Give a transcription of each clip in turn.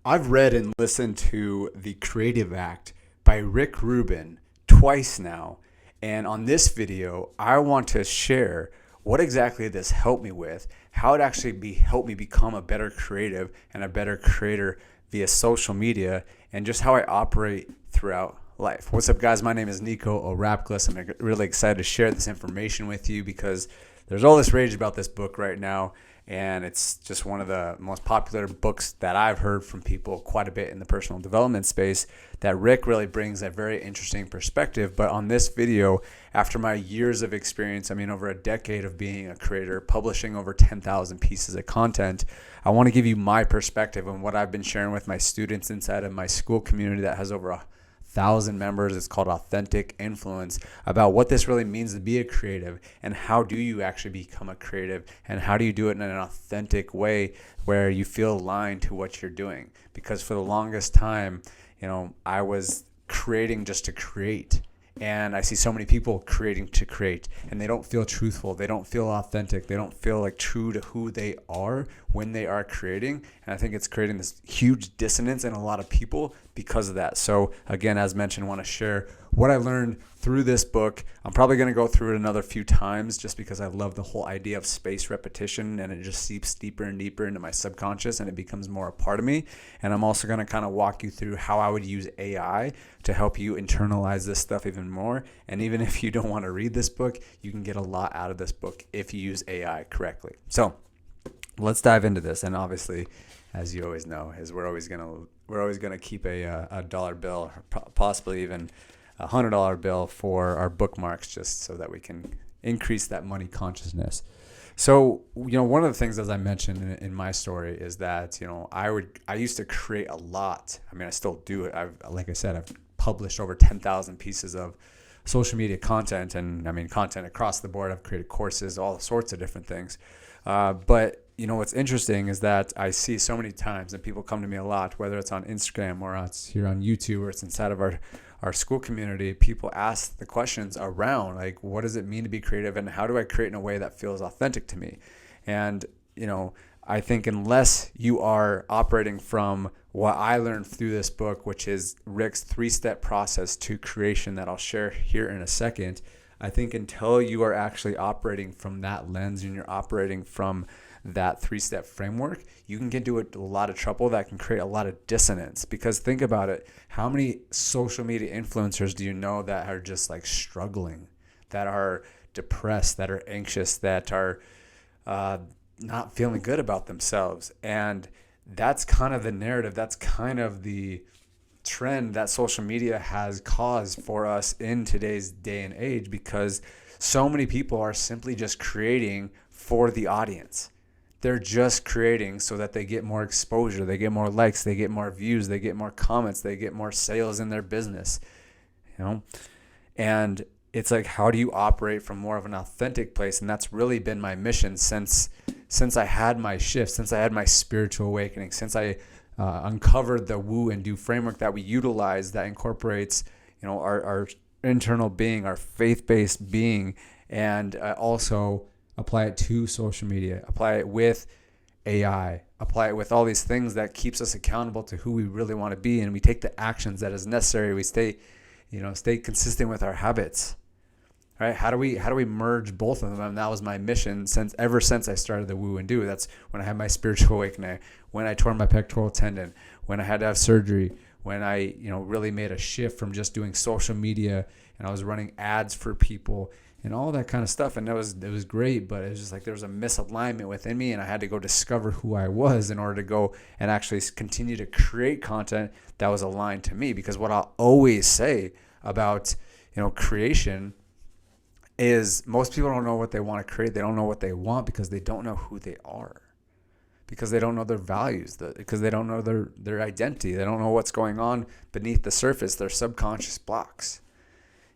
I've read and listened to The Creative Act by Rick Rubin twice now. And on this video, I want to share what exactly this helped me with, how it actually helped me become a better creative and a better creator via social media, and just how I operate throughout life. What's up, guys? My name is Nico O'Rapkless. I'm really excited to share this information with you because there's all this rage about this book right now. And it's just one of the most popular books that I've heard from people quite a bit in the personal development space, that Rick really brings a very interesting perspective. But on this video, after my years of experience, over a decade of being a creator, publishing over 10,000 pieces of content, I want to give you my perspective on what I've been sharing with my students inside of my Skool community that has over 1,000 members. It's called Authentic Influence, about what this really means to be a creative and how do you actually become a creative and how do you do it in an authentic way where you feel aligned to what you're doing. Because for the longest time, I was creating just to create. And I see so many people creating to create, and they don't feel truthful. They don't feel authentic. They don't feel like true to who they are when they are creating. And I think it's creating this huge dissonance in a lot of people because of that. So again, as mentioned, I want to share what I learned through this book. I'm probably going to go through it another few times just because I love the whole idea of space repetition, and it just seeps deeper and deeper into my subconscious and it becomes more a part of me. And I'm also going to kind of walk you through how I would use AI to help you internalize this stuff even more. And even if you don't want to read this book, you can get a lot out of this book if you use AI correctly. So let's dive into this. And obviously, as you always know, is we're always gonna keep a dollar bill, or possibly even $100 bill for our bookmarks, just so that we can increase that money consciousness. So, one of the things, as I mentioned in my story, is that, I used to create a lot. I still do it. Like I said, I've published over 10,000 pieces of social media content, and content across the board. I've created courses, all sorts of different things. But what's interesting is that I see so many times, and people come to me a lot, whether it's on Instagram or it's here on YouTube or it's inside of our Skool community, people ask the questions around, like, what does it mean to be creative and how do I create in a way that feels authentic to me? And, I think unless you are operating from what I learned through this book, which is Rick's 3-step process to creation that I'll share here in a second, I think until you are actually operating from that lens and you're operating from that 3-step framework, you can get into a lot of trouble that can create a lot of dissonance. Because think about it, how many social media influencers do you know that are just like struggling, that are depressed, that are anxious, that are not feeling good about themselves? And that's kind of the narrative, that's kind of the trend that social media has caused for us in today's day and age, because so many people are simply just creating for the audience. They're just creating so that they get more exposure, they get more likes, they get more views, they get more comments, they get more sales in their business, And it's like, how do you operate from more of an authentic place? And that's really been my mission since I had my shift, since I had my spiritual awakening, since I uncovered the Woo+Do framework that we utilize that incorporates, our internal being, our faith-based being, and also apply it to social media, apply it with AI, apply it with all these things that keeps us accountable to who we really want to be, and we take the actions that is necessary. We stay consistent with our habits. Right? How do we merge both of them? And that was my mission ever since I started the Woo+Do. That's when I had my spiritual awakening, when I tore my pectoral tendon, when I had to have surgery, when I really made a shift from just doing social media and I was running ads for people and all that kind of stuff. And it was great, but it was just like there was a misalignment within me, and I had to go discover who I was in order to go and actually continue to create content that was aligned to me. Because what I'll always say about creation is most people don't know what they want to create. They don't know what they want because they don't know who they are, because they don't know their values, because they don't know their identity. They don't know what's going on beneath the surface, their subconscious blocks.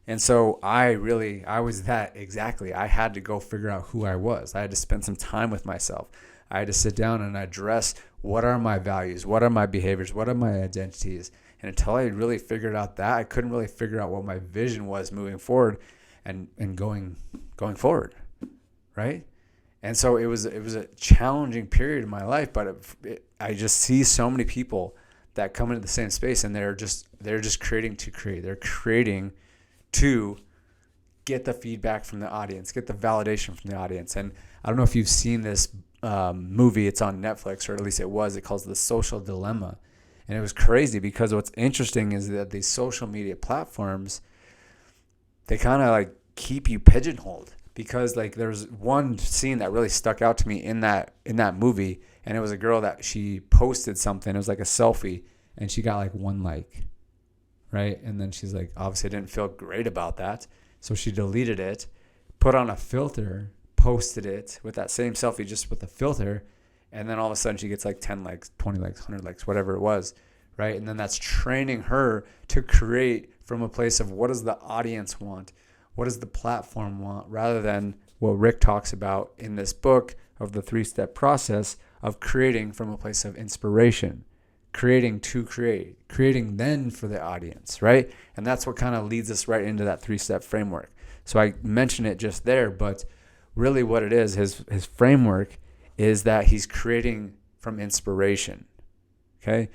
And so I was that exactly. I had to go figure out who I was. I had to spend some time with myself. I had to sit down and address, what are my values? What are my behaviors? What are my identities? And until I really figured out that, I couldn't really figure out what my vision was moving forward and going forward, right? And so it was a challenging period in my life, but I just see so many people that come into the same space, and they're just creating to create. They're creating to get the feedback from the audience, get the validation from the audience. And I don't know if you've seen this movie. It's on Netflix, or at least it was. It calls The Social Dilemma. And it was crazy because what's interesting is that these social media platforms, they kind of like keep you pigeonholed, because like there's one scene that really stuck out to me in that movie, and it was a girl that she posted something. It was like a selfie, and she got like 1 like, right? And then she's like, obviously didn't feel great about that. So she deleted it, put on a filter, posted it with that same selfie, just with a filter. And then all of a sudden she gets like 10 likes, 20 likes, 100 likes, whatever it was, right? And then that's training her to create from a place of, what does the audience want? What does the platform want? Rather than what Rick talks about in this book of the 3-step process of creating from a place of inspiration, creating to create, creating then for the audience, right? And that's what kind of leads us right into that 3-step framework. So I mentioned it just there, but really what it is, his framework is that he's creating from inspiration, okay?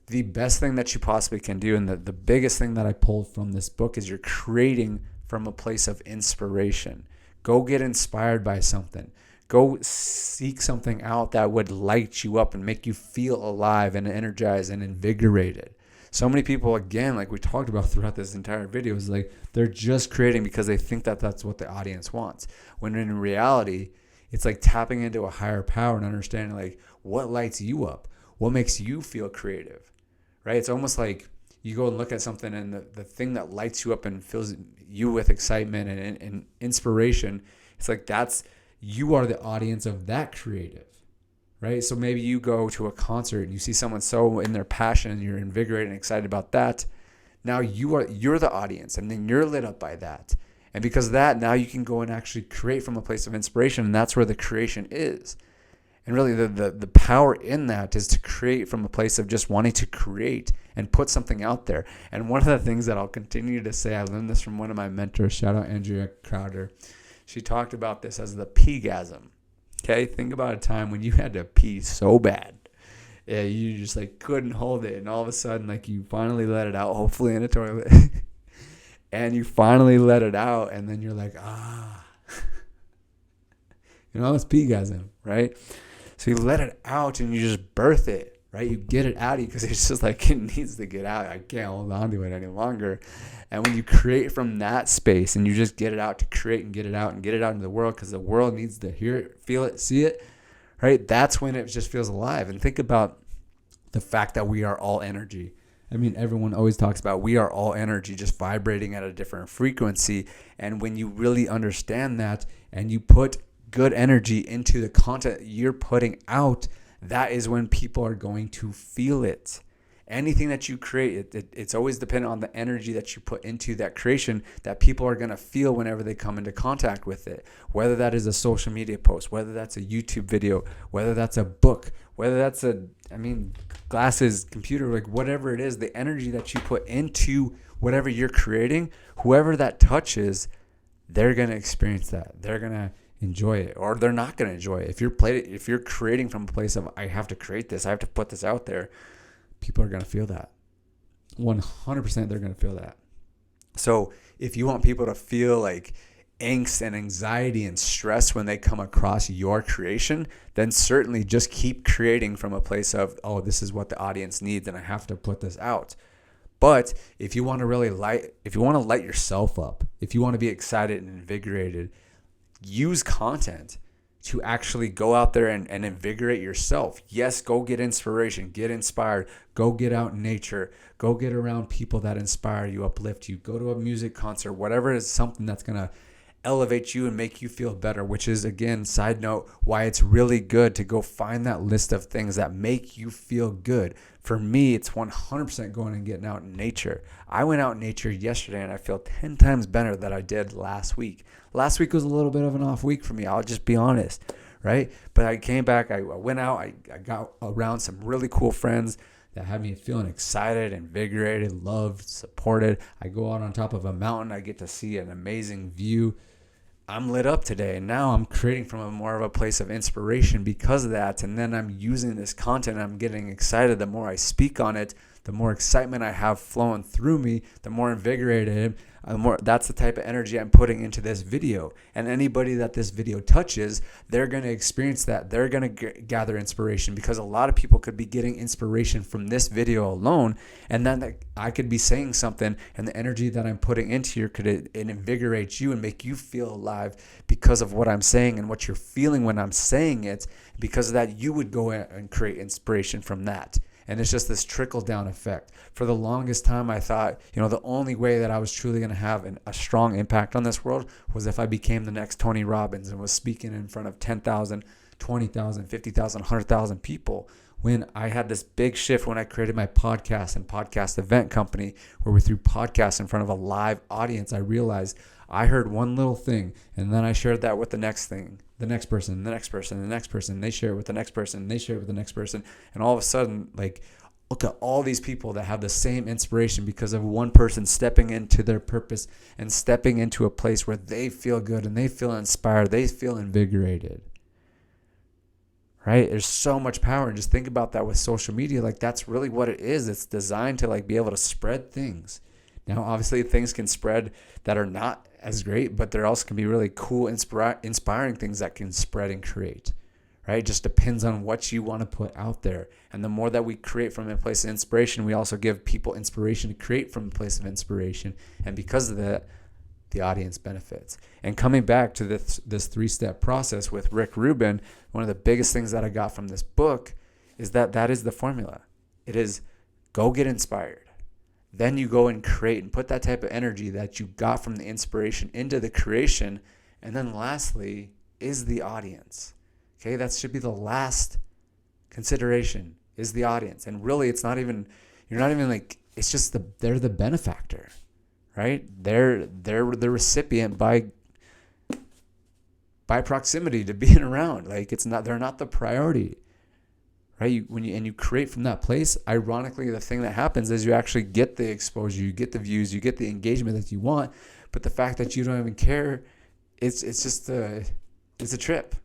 The best thing that you possibly can do, and the biggest thing that I pulled from this book, is you're creating from a place of inspiration. Go get inspired by something. Go seek something out that would light you up and make you feel alive and energized and invigorated. So many people, again, like we talked about throughout this entire video, is like they're just creating because they think that that's what the audience wants. When in reality, it's like tapping into a higher power and understanding like what lights you up, what makes you feel creative, right? It's almost like you go and look at something, and the thing that lights you up and fills you with excitement and inspiration, it's like you are the audience of that creative, right? So maybe you go to a concert and you see someone so in their passion and you're invigorated and excited about that. Now you're the audience, and then you're lit up by that. And because of that, now you can go and actually create from a place of inspiration, and that's where the creation is. And really the power in that is to create from a place of just wanting to create and put something out there. And one of the things that I'll continue to say, I learned this from one of my mentors, shout out Andrea Crowder. She talked about this as the peegasm. Okay, think about a time when you had to pee so bad. Yeah, you just like couldn't hold it, and all of a sudden like you finally let it out, hopefully in a toilet. And you finally let it out, and then you're like, it's peegasm, right? So you let it out and you just birth it, right? You get it out of you because it's just like it needs to get out. I can't hold on to it any longer. And when you create from that space and you just get it out to create and get it out into the world, because the world needs to hear it, feel it, see it, right? That's when it just feels alive. And think about the fact that we are all energy. I mean, everyone always talks about we are all energy, just vibrating at a different frequency. And when you really understand that and you put good energy into the content you're putting out, that is when people are going to feel it. Anything that you create, it's always dependent on the energy that you put into that creation that people are going to feel whenever they come into contact with it. Whether that is a social media post, whether that's a YouTube video, whether that's a book, whether that's glasses, computer, like whatever it is, the energy that you put into whatever you're creating, whoever that touches, they're going to experience that. They're going to enjoy it, or they're not going to enjoy it. If you're creating from a place of I have to create this, I have to put this out there, people are going to feel that. 100% they're going to feel that. So if you want people to feel like angst and anxiety and stress when they come across your creation, then certainly just keep creating from a place of, this is what the audience needs and I have to put this out. But if you want to light yourself up, if you want to be excited and invigorated, use content to actually go out there and invigorate yourself. Yes, go get inspiration, get inspired, go get out in nature, go get around people that inspire you, uplift you, go to a music concert, whatever is something that's going to elevate you and make you feel better, which is, again, side note, why it's really good to go find that list of things that make you feel good. For me, it's 100% going and getting out in nature. I went out in nature yesterday and I feel 10 times better than I did last week. Last week was a little bit of an off week for me. I'll just be honest, right? But I came back, I went out, I got around some really cool friends that had me feeling excited, invigorated, loved, supported. I go out on top of a mountain. I get to see an amazing view. I'm lit up today, and now I'm creating from more of a place of inspiration because of that. And then I'm using this content. I'm getting excited. The more I speak on it, the more excitement I have flowing through me, the more invigorated I am, that's the type of energy I'm putting into this video. And anybody that this video touches, they're going to experience that. They're going to gather inspiration, because a lot of people could be getting inspiration from this video alone. And then I could be saying something, and the energy that I'm putting into you could invigorate you and make you feel alive because of what I'm saying and what you're feeling when I'm saying it. Because of that, you would go and create inspiration from that. And it's just this trickle-down effect. For the longest time, I thought, the only way that I was truly going to have a strong impact on this world was if I became the next Tony Robbins and was speaking in front of 10,000, 20,000, 50,000, 100,000 people. When I had this big shift when I created my podcast and podcast event company, where we threw podcasts in front of a live audience, I realized I heard one little thing, and then I shared that with the next thing, the next person, the next person, the next person. They share it with the next person, they share it with the next person. And all of a sudden, look at all these people that have the same inspiration because of one person stepping into their purpose and stepping into a place where they feel good and they feel inspired, they feel invigorated. Right? There's so much power. And just think about that with social media. That's really what it is. It's designed to be able to spread things. Now, obviously, things can spread that are not as great, but there also can be really cool, inspiring things that can spread and create. Right? It just depends on what you want to put out there. And the more that we create from a place of inspiration, we also give people inspiration to create from a place of inspiration. And because of that, the audience benefits. And coming back to this 3-step process with Rick Rubin, one of the biggest things that I got from this book is that is the formula. It is go get inspired. Then you go and create and put that type of energy that you got from the inspiration into the creation. And then lastly is the audience. Okay, that should be the last consideration, is the audience. And really, it's not even, it's just they're the benefactor, right? They're the recipient by proximity to being around. They're not the priority, right? When you create from that place, ironically, the thing that happens is you actually get the exposure, you get the views, you get the engagement that you want. But the fact that you don't even care, it's a trip.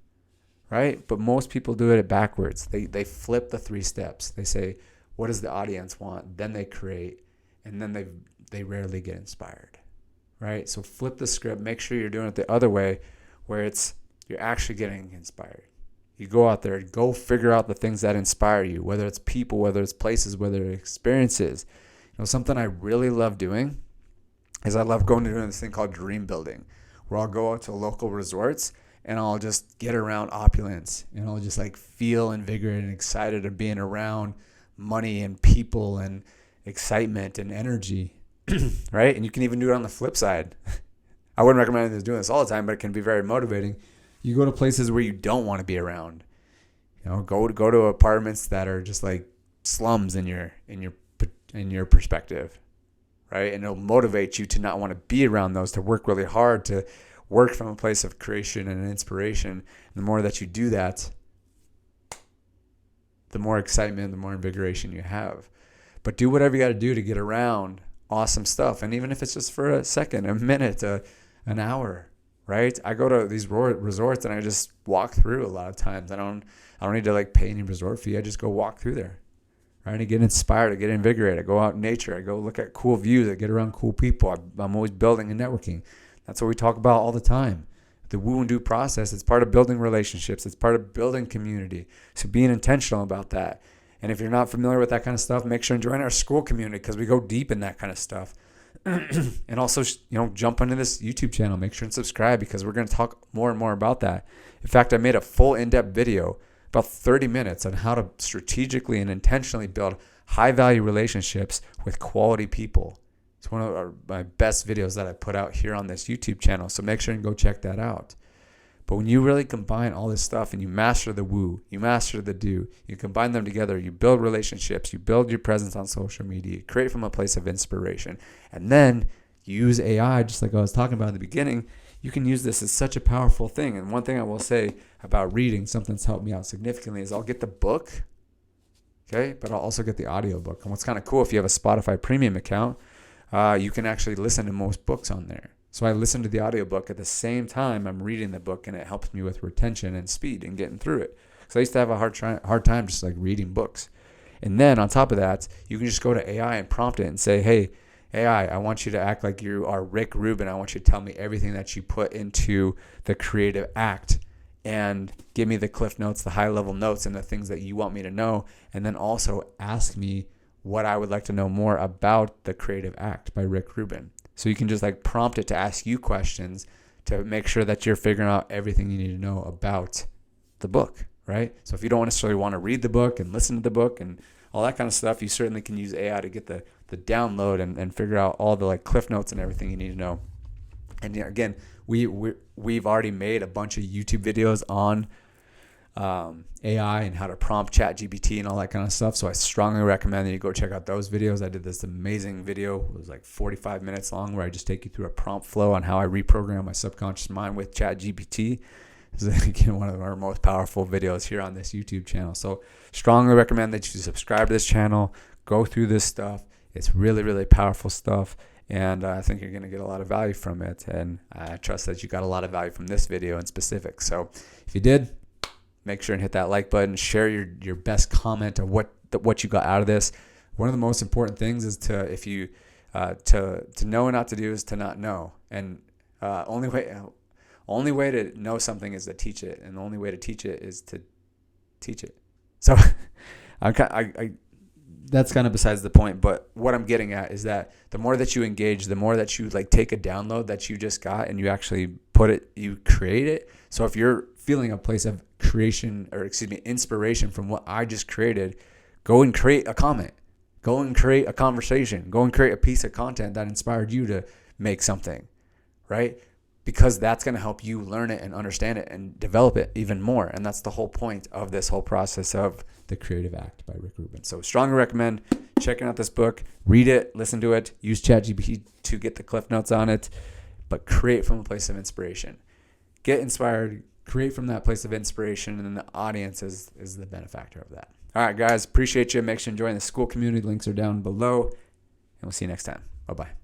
Right? But most people do it backwards. They flip the 3 steps. They say, what does the audience want? Then they create, and then they rarely get inspired. Right? So flip the script. Make sure you're doing it the other way, where you're actually getting inspired. You go out there, go figure out the things that inspire you, whether it's people, whether it's places, whether it's experiences. Something I really love doing is I love going to doing this thing called dream building, where I'll go out to local resorts and I'll just get around opulence, and I'll just feel invigorated and excited of being around money and people and excitement and energy, right? And you can even do it on the flip side. I wouldn't recommend doing this all the time, but it can be very motivating. You go to places where you don't want to be around. Go to apartments that are just slums in your perspective, right? And it'll motivate you to not want to be around those, to work really hard, to work from a place of creation and inspiration. And the more that you do that, the more excitement, the more invigoration you have. But do whatever you got to do to get around awesome stuff. And even if it's just for a second, a minute, an hour, right? I go to these resorts and I just walk through a lot of times. I don't need to pay any resort fee. I just go walk through there, right? I get inspired, I get invigorated. I go out in nature. I go look at cool views. I get around cool people. I'm always building and networking. That's what we talk about all the time. The Woo+Do process, it's part of building relationships. It's part of building community. So being intentional about that. And if you're not familiar with that kind of stuff, make sure and join our Skool Community, because we go deep in that kind of stuff. And also, jump onto this YouTube channel. Make sure and subscribe, because we're going to talk more and more about that. In fact, I made a full in-depth video, about 30 minutes, on how to strategically and intentionally build high-value relationships with quality people. It's one of my best videos that I put out here on this YouTube channel. So make sure and go check that out. But when you really combine all this stuff and you master the woo, you master the do, you combine them together, you build relationships, you build your presence on social media, you create from a place of inspiration, and then you use AI, just like I was talking about in the beginning. You can use this as such a powerful thing. And one thing I will say about reading, something that's helped me out significantly, is I'll get the book, okay, but I'll also get the audiobook. And what's kind of cool, if you have a Spotify premium account, you can actually listen to most books on there. So I listen to the audiobook at the same time I'm reading the book, and it helps me with retention and speed and getting through it. So I used to have a hard time just reading books. And then on top of that, you can just go to AI and prompt it and say, hey, AI, I want you to act like you are Rick Rubin. I want you to tell me everything that you put into the creative act and give me the cliff notes, the high level notes, and the things that you want me to know. And then also ask me what I would like to know more about the creative act by Rick Rubin. So you can just like prompt it to ask you questions to make sure that you're figuring out everything you need to know about the book, right? So if you don't necessarily want to read the book and listen to the book and all that kind of stuff, you certainly can use AI to get the download and figure out all the like cliff notes and everything you need to know. And again, we've already made a bunch of YouTube videos on AI and how to prompt ChatGPT and all that kind of stuff. So I strongly recommend that you go check out those videos. I did this amazing video. It was like 45 minutes long where I just take you through a prompt flow on how I reprogram my subconscious mind with ChatGPT. This is again one of our most powerful videos here on this YouTube channel. So strongly recommend that you subscribe to this channel, go through this stuff. It's really, really powerful stuff. And I think you're going to get a lot of value from it. And I trust that you got a lot of value from this video in specific. So if you did, make sure and hit that like button. Share your best comment of what you got out of this. One of the most important things is to know and not to do is to not know. And only way to know something is to teach it, and the only way to teach it is to teach it. So that's kind of besides the point, but what I'm getting at is that the more that you engage, the more that you like take a download that you just got and you actually you create it. So if you're feeling a place of inspiration from what I just created, go and create a comment, go and create a conversation, go and create a piece of content that inspired you to make something, right? Because that's going to help you learn it and understand it and develop it even more. And that's the whole point of this whole process of The Creative Act by Rick Rubin. So strongly recommend checking out this book, read it, listen to it, use ChatGPT to get the cliff notes on it, but create from a place of inspiration. Get inspired, create from that place of inspiration, and then the audience is the benefactor of that. All right, guys, appreciate you. Make sure you're enjoying the Skool Community. Links are down below, and we'll see you next time. Bye-bye.